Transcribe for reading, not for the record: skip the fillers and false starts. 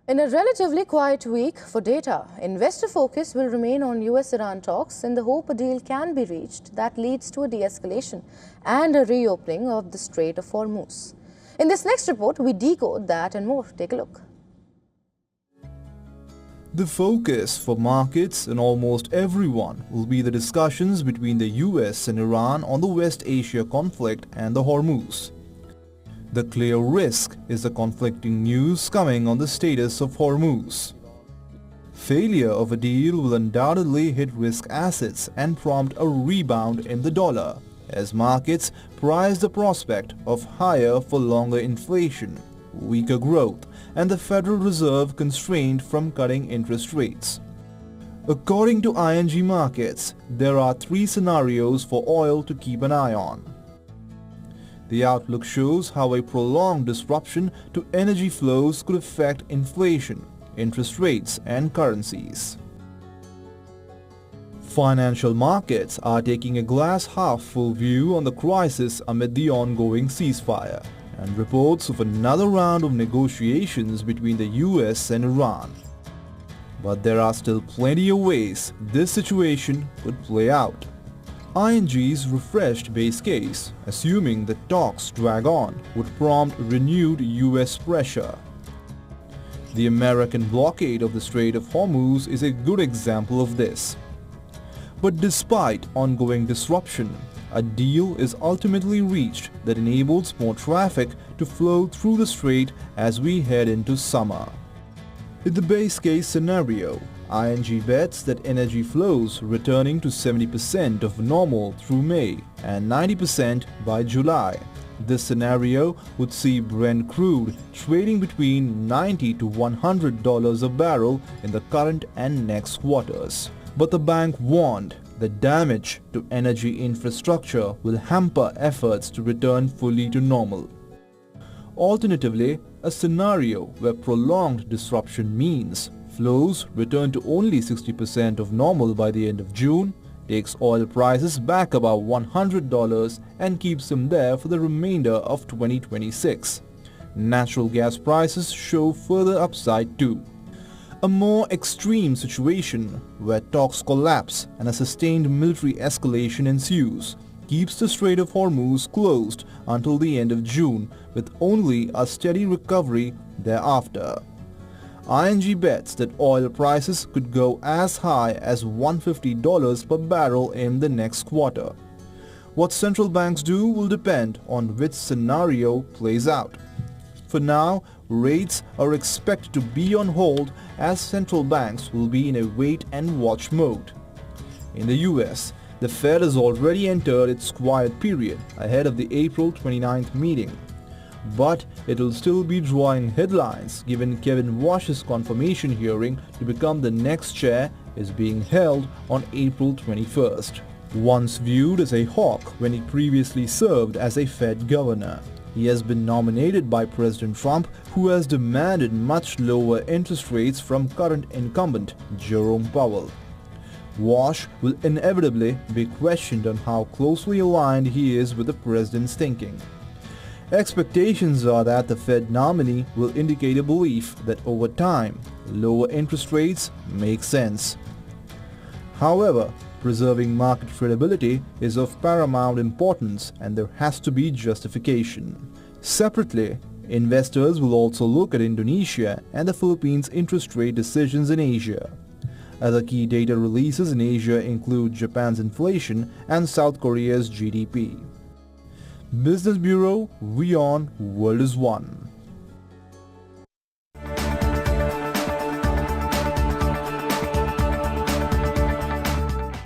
In a relatively quiet week for data, investor focus will remain on US-Iran talks in the hope a deal can be reached that leads to a de-escalation and a reopening of the Strait of Hormuz. In this next report, we decode that and more. Take a look. The focus for markets and almost everyone will be the discussions between the US and Iran on the West Asia conflict and the Hormuz. The clear risk is the conflicting news coming on the status of Hormuz. Failure of a deal will undoubtedly hit risk assets and prompt a rebound in the dollar, as markets price the prospect of higher for longer inflation, weaker growth, and the Federal Reserve constrained from cutting interest rates. According to ING Markets, there are three scenarios for oil to keep an eye on. The outlook shows how a prolonged disruption to energy flows could affect inflation, interest rates, and currencies. Financial markets are taking a glass-half-full view on the crisis amid the ongoing ceasefire and reports of another round of negotiations between the US and Iran. But there are still plenty of ways this situation could play out. ING's refreshed base case, assuming that talks drag on, would prompt renewed US pressure. The American blockade of the Strait of Hormuz is a good example of this. But despite ongoing disruption, a deal is ultimately reached that enables more traffic to flow through the strait as we head into summer. In the base case scenario, ING bets that energy flows returning to 70% of normal through May and 90% by July. This scenario would see Brent crude trading between $90 to $100 a barrel in the current and next quarters. But the bank warned that damage to energy infrastructure will hamper efforts to return fully to normal. Alternatively, a scenario where prolonged disruption means flows return to only 60% of normal by the end of June, takes oil prices back above $100 and keeps them there for the remainder of 2026. Natural gas prices show further upside too. A more extreme situation where talks collapse and a sustained military escalation ensues keeps the Strait of Hormuz closed until the end of June, with only a steady recovery thereafter. ING bets that oil prices could go as high as $150 per barrel in the next quarter. What central banks do will depend on which scenario plays out. For now, rates are expected to be on hold as central banks will be in a wait-and-watch mode. In the US, the Fed has already entered its quiet period ahead of the April 29th meeting. But it will still be drawing headlines given Kevin Warsh's confirmation hearing to become the next chair is being held on April 21st. Once viewed as a hawk when he previously served as a Fed governor, he has been nominated by President Trump, who has demanded much lower interest rates from current incumbent Jerome Powell. Warsh will inevitably be questioned on how closely aligned he is with the president's thinking. Expectations are that the Fed nominee will indicate a belief that over time, lower interest rates make sense. However, preserving market credibility is of paramount importance and there has to be justification. Separately, investors will also look at Indonesia and the Philippines' interest rate decisions in Asia. Other key data releases in Asia include Japan's inflation and South Korea's GDP. Business Bureau, WION World is One.